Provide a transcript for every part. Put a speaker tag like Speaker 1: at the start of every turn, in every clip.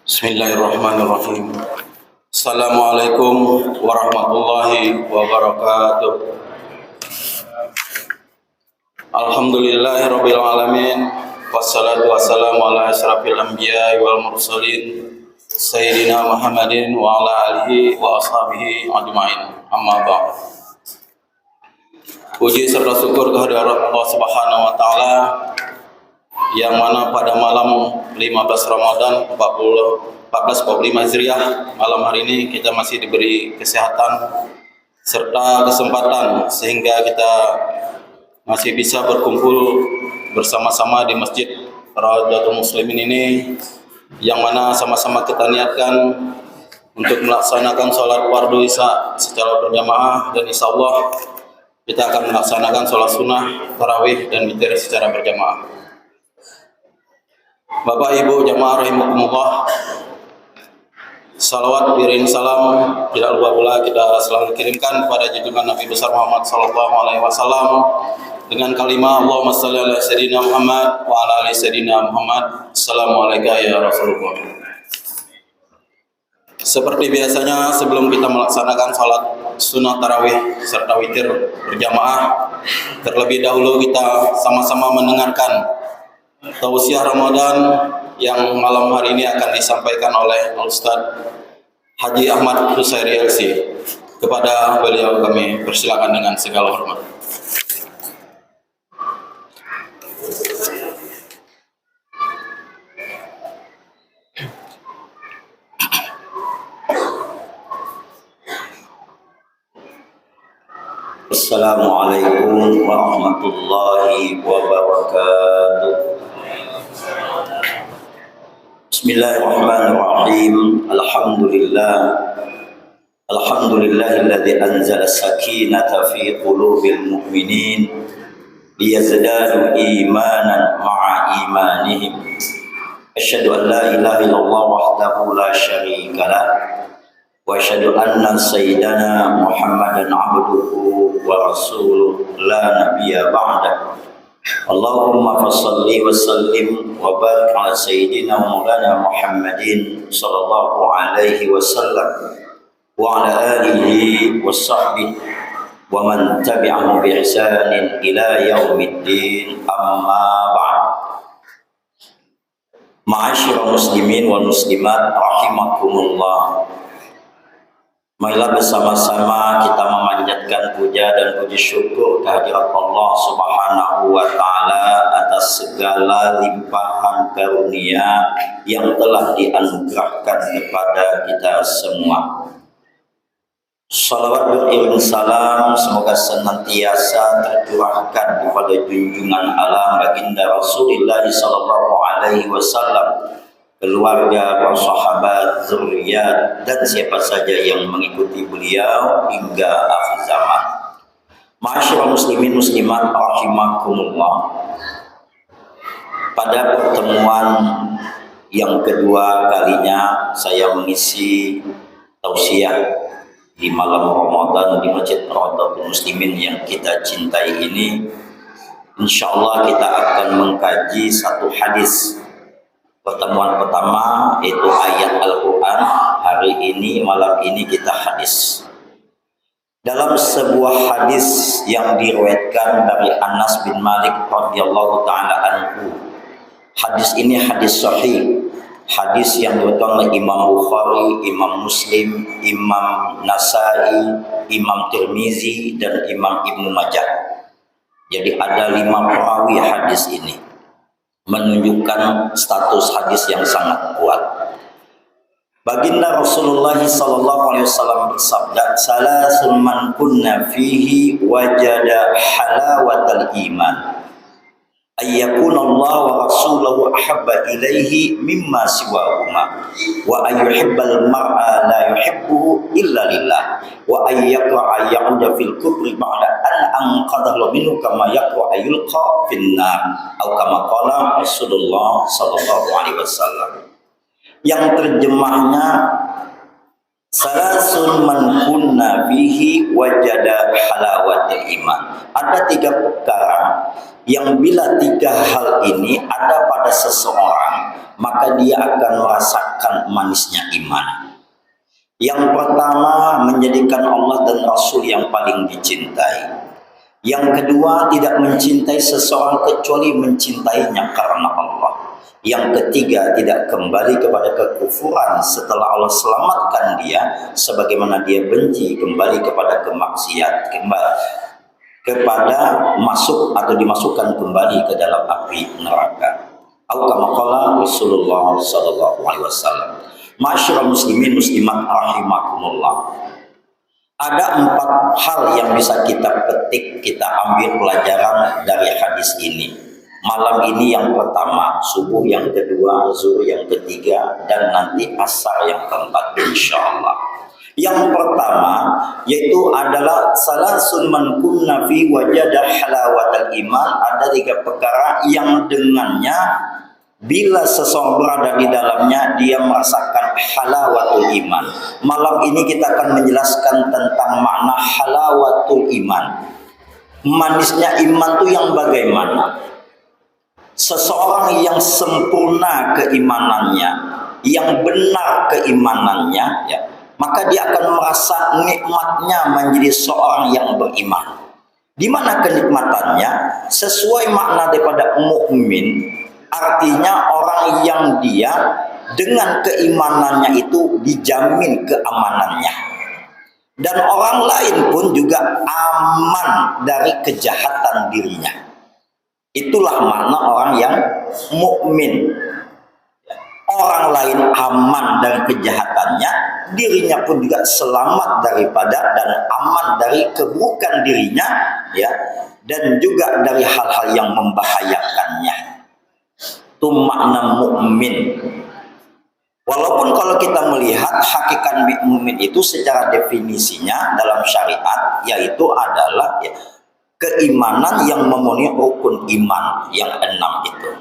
Speaker 1: Bismillahirrahmanirrahim. Assalamualaikum warahmatullahi wabarakatuh. Alhamdulillahirabbil alamin. Wassalatu wassalamu ala asyrafil anbiya'i wal mursalin sayyidina Muhammadin wa ala alihi wa ashabihi ajmain. Amma ba'd. Puji serta syukur kehadirat Allah Subhanahu wa taala yang mana pada malam 15 Ramadan 1445 Hijriah malam hari ini kita masih diberi kesehatan serta kesempatan sehingga kita masih bisa berkumpul bersama-sama di Masjid Rawdatul Muslimin ini, yang mana sama-sama kita niatkan untuk melaksanakan sholat fardu isya secara berjamaah, dan insya Allah kita akan melaksanakan sholat sunnah, tarawih dan witir secara berjamaah. Bapak Ibu jamaah rahimakumullah, salawat biring salam tidak lupa pula kita selalu kirimkan kepada junjungan Nabi besar Muhammad sallallahu alaihi wasallam dengan kalimat Allahumma shalli ala sayyidina Muhammad wa ala ali sayyidina Muhammad. Assalamualaikum ya Rasulullah. Seperti biasanya sebelum kita melaksanakan salat sunnah tarawih serta witir berjamaah, terlebih dahulu kita sama-sama mendengarkan tausiah Ramadan yang malam hari ini akan disampaikan oleh Ustaz Haji Ahmad Husairi LC. Kepada beliau kami persilakan dengan segala hormat.
Speaker 2: Assalamualaikum warahmatullahi wabarakatuh. Bismillahirrahmanirrahim. Alhamdulillahilladzi anzala sakinata fi qulubil mu'minin liyazdadu imanan ma'a imanihim. Asyhadu an la ilaha illallah wahdahu la syarika lah wa asyhadu anna sayyidana Muhammadan abduhu wa rasuluh la nabiyya ba'dah. Allahumma fassalli wa sallim wa barik ala sayyidina maulana Muhammadin sallallahu alaihi wasallam wa ala alihi wa sahbihi wa man tabi'ahu bi ihsanin ila yaumiddin, amma ba'd. Ma'asyiral muslimin wal muslimat rahimakumullah. Marilah bersama-sama kita memanjatkan puja dan puji syukur kehadirat Allah Subhanahu wa taala atas segala limpahan karunia yang telah dianugerahkan kepada kita semua. Salawat beriring salam semoga senantiasa tercurahkan kepada junjungan alam baginda Rasulullah sallallahu alaihi wasallam, keluarga, para sahabat, zuriat, dan siapa saja yang mengikuti beliau hingga akhir zaman. Ma'asyiral muslimin muslimat rahimakumullah. Pada pertemuan yang kedua kalinya saya mengisi tausiah di malam Ramadan di Masjid Rawdatul Muslimin yang kita cintai ini. Insyaallah kita akan mengkaji satu hadis. Pertemuan pertama itu ayat Al-Quran. Hari ini, malam ini kita hadis. Dalam sebuah hadis yang diriwayatkan dari Anas bin Malik radhiyallahu taala anhu. Hadis ini hadis sahih. Hadis yang diriwayatkan oleh Imam Bukhari, Imam Muslim, Imam Nasai, Imam Tirmizi, dan Imam Ibnu Majah. Jadi ada 5 perawi hadis ini, menunjukkan status hadis yang sangat kuat. Baginda Rasulullah sallallahu alaihi wasallam bersabda, "Salasun man kunna fihi wajada halawatal iman. Ayyakuna Allah wa rasuluhu ahabba ilaihi mimma siwahuma wa ayyuhibbal mar'a la yuhibbuhu illa lillah wa ayyaqra ya'uda fil kubri ba'da an anqadhahu minhu kama yaqra yulqa fin nar atau kama qala Rasulullah sallallahu alaihi wasallam." Yang terjemahnya, salasun man kunna fihi wajada halawatil iman. Ada 3 perkara yang bila 3 hal ini ada pada seseorang, maka dia akan merasakan manisnya iman. Yang pertama, menjadikan Allah dan Rasul yang paling dicintai. Yang kedua, tidak mencintai seseorang kecuali mencintainya karena Allah. Yang ketiga, tidak kembali kepada kekufuran setelah Allah selamatkan dia, sebagaimana dia benci kembali kepada kemaksiat, kepada masuk atau dimasukkan kembali ke dalam api neraka. Atau kama qala Rasulullah sallallahu alaihi wasallam. Masyaallah muslimin muslimat rahimakumullah. Ada 4 hal yang bisa kita petik, kita ambil pelajaran dari hadis ini. Malam ini yang pertama, subuh yang kedua, zuhur yang ketiga, dan nanti asar yang keempat insyaallah. Yang pertama yaitu adalah salasun man kunna fi wajada halawatal iman. Ada 3 perkara yang dengannya bila seseorang berada di dalamnya dia merasakan halawatul iman. Malam ini kita akan menjelaskan tentang makna halawatul iman. Manisnya iman itu yang bagaimana? Seseorang yang sempurna keimanannya, yang benar keimanannya, ya, maka dia akan merasa nikmatnya menjadi seorang yang beriman. Di mana kenikmatannya? Sesuai makna daripada mukmin, artinya orang yang dia dengan keimanannya itu dijamin keamanannya. Dan orang lain pun juga aman dari kejahatan dirinya. Itulah makna orang yang mukmin. Orang lain aman dari kejahatannya, dirinya pun juga selamat daripada dan aman dari keburukan dirinya, ya, dan juga dari hal-hal yang membahayakannya. Itu makna mukmin. Walaupun kalau kita melihat hakikat mukmin itu secara definisinya dalam syariat, yaitu adalah ya, keimanan yang memenuhi rukun iman yang 6 itu.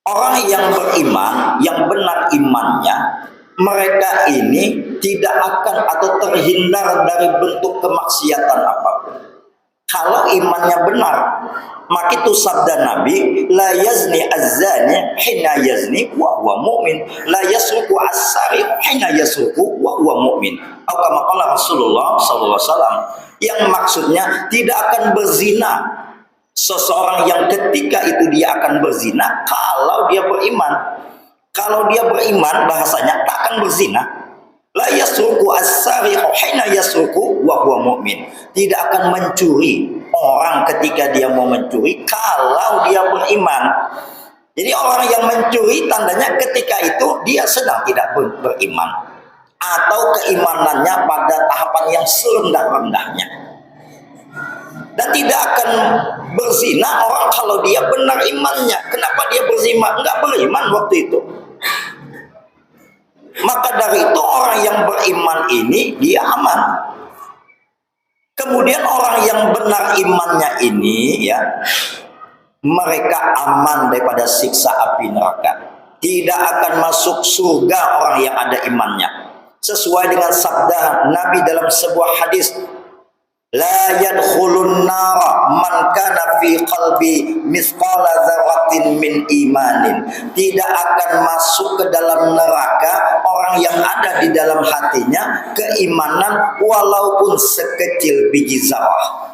Speaker 2: Orang yang beriman, yang benar imannya, mereka ini tidak akan atau terhindar dari bentuk kemaksiatan apapun. Kalau imannya benar, maka itu sabda Nabi, la yazni az-zani hina yazni wa huwa mu'min, la yasruku as-sariq hina yasruku wa huwa mu'min. Atau kama qala Rasulullah sallallahu alaihi wasallam, yang maksudnya tidak akan berzina seseorang yang ketika itu dia akan berzina kalau dia beriman. Kalau dia beriman bahasanya tak akan berzina. La yasruku as-sariqu hina yasruku wa huwa mu'min. Tidak akan mencuri orang ketika dia mau mencuri kalau dia beriman. Jadi orang yang mencuri tandanya ketika itu dia sedang tidak beriman, atau keimanannya pada tahapan yang serendah-rendahnya. Dan tidak akan berzina orang kalau dia benar imannya. Kenapa dia berzina? Enggak beriman waktu itu. Maka dari itu orang yang beriman ini dia aman. Kemudian orang yang benar imannya ini, ya, mereka aman daripada siksa api neraka. Tidak akan masuk surga orang yang ada imannya. Sesuai dengan sabda Nabi dalam sebuah hadis, la yadkhulun nara man kana fi qalbi mithqala dzarratin min imanin. Tidak akan masuk ke dalam neraka orang yang ada di dalam hatinya keimanan walaupun sekecil biji zarah.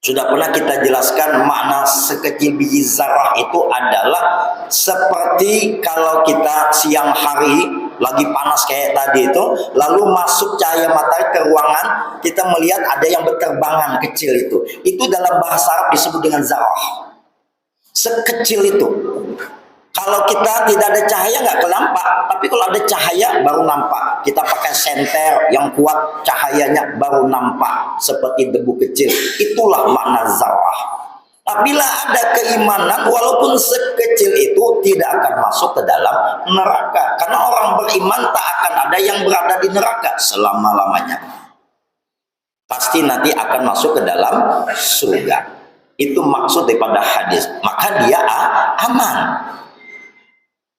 Speaker 2: Sudah pernah kita jelaskan makna sekecil biji zarah itu adalah seperti kalau kita siang hari lagi panas kayak tadi itu, lalu masuk cahaya matahari ke ruangan, kita melihat ada yang berterbangan kecil itu. Itu dalam bahasa Arab disebut dengan zarah. Sekecil itu. Kalau kita tidak ada cahaya nggak kelampak, tapi kalau ada cahaya baru nampak. Kita pakai senter yang kuat, cahayanya baru nampak seperti debu kecil. Itulah makna zarah. Apabila ada keimanan walaupun sekecil itu tidak akan masuk ke dalam neraka. Karena orang beriman tak akan ada yang berada di neraka selama-lamanya. Pasti nanti akan masuk ke dalam surga. Itu maksud daripada hadis. Maka dia aman.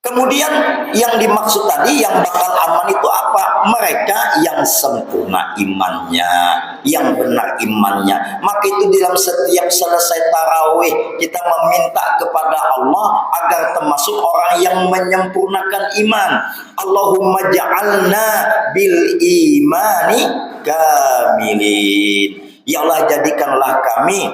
Speaker 2: Kemudian yang dimaksud tadi yang bakal aman itu apa? Mereka yang sempurna imannya, yang benar imannya. Maka itu dalam setiap selesai tarawih kita meminta kepada Allah agar termasuk orang yang menyempurnakan iman. Allahumma ja'alna bil imani kamilin. Ya Allah, jadikanlah kami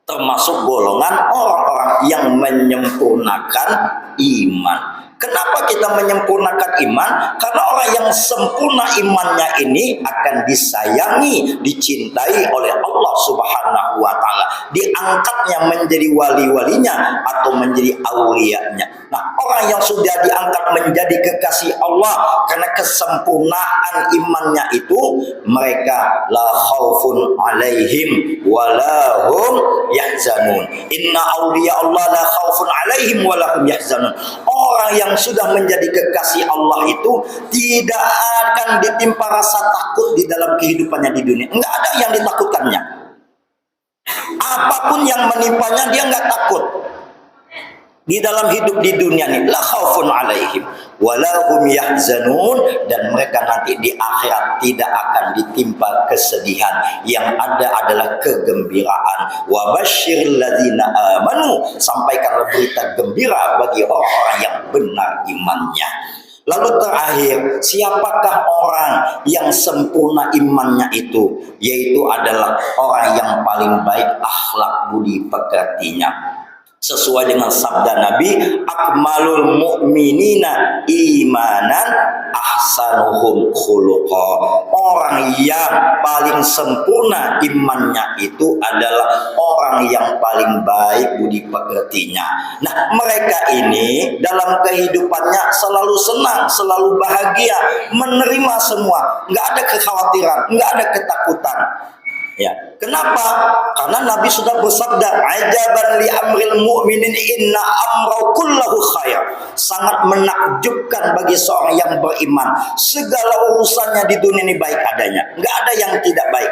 Speaker 2: termasuk golongan orang-orang yang menyempurnakan iman. Kenapa kita menyempurnakan iman? Karena orang yang sempurna imannya ini akan disayangi, dicintai oleh Allah Subhanahu wa Ta'ala. Diangkatnya menjadi wali-walinya atau menjadi aulianya. Nah, orang yang sudah diangkat menjadi kekasih Allah karena kesempurnaan imannya itu, mereka la khaufun alaihim wala hum yahzanun. Inna awliya Allah la khaufun alaihim wala hum yahzanun. Orang yang sudah menjadi kekasih Allah itu tidak akan ditimpa rasa takut di dalam kehidupannya di dunia. Enggak ada yang ditakutkannya. Apapun yang menimpanya dia enggak takut. Di dalam hidup di dunia ini, la khaufun alaihim wala hum yahzanun, dan mereka nanti di akhirat tidak akan ditimpa kesedihan, yang ada adalah kegembiraan. Wa basyiril ladzina amanu, sampaikanlah berita gembira bagi orang-orang yang benar imannya. Lalu terakhir, siapakah orang yang sempurna imannya itu? Yaitu adalah orang yang paling baik akhlak budi pekertinya. Sesuai dengan sabda Nabi, akmalul mu'minina imanan ahsanuhum khuluqa. Orang yang paling sempurna imannya itu adalah orang yang paling baik budi pekertinya. Nah, mereka ini dalam kehidupannya selalu senang, selalu bahagia, menerima semua, nggak ada kekhawatiran, nggak ada ketakutan. Ya, kenapa? Karena Nabi sudah bersabda, ajaban li amril mu'minin inna amra kullahu khair. Sangat menakjubkan bagi seorang yang beriman, segala urusannya di dunia ini baik adanya, enggak ada yang tidak baik.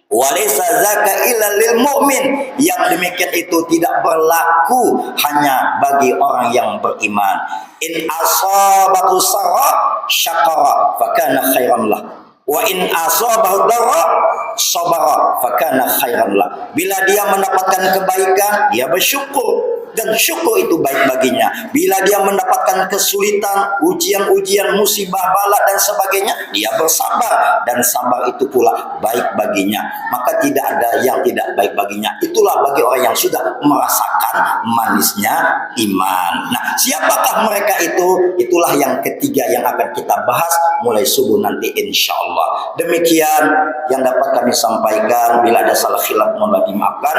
Speaker 2: Walaysa zaka illa lil mu'min. Yang demikian itu tidak berlaku hanya bagi orang yang beriman. In asabahu sarra syakara fakana khairan lah. Wa in asabahu darra sabara fakana khairan lah. Bila dia mendapatkan kebaikan, dia bersyukur, dan syukur itu baik baginya. Bila dia mendapatkan kesulitan, ujian-ujian, musibah, bala dan sebagainya, dia bersabar, dan sabar itu pula baik baginya. Maka tidak ada yang tidak baik baginya. Itulah bagi orang yang sudah merasakan manisnya iman. Nah, siapakah mereka itu? Itulah yang ketiga yang akan kita bahas mulai subuh nanti insyaallah. Demikian yang dapat kami sampaikan. Bila ada salah khilaf mohon dimaafkan.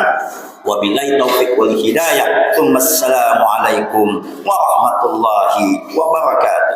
Speaker 2: Wabillahi taufiq wal hidayah. Assalamualaikum warahmatullahi wabarakatuh.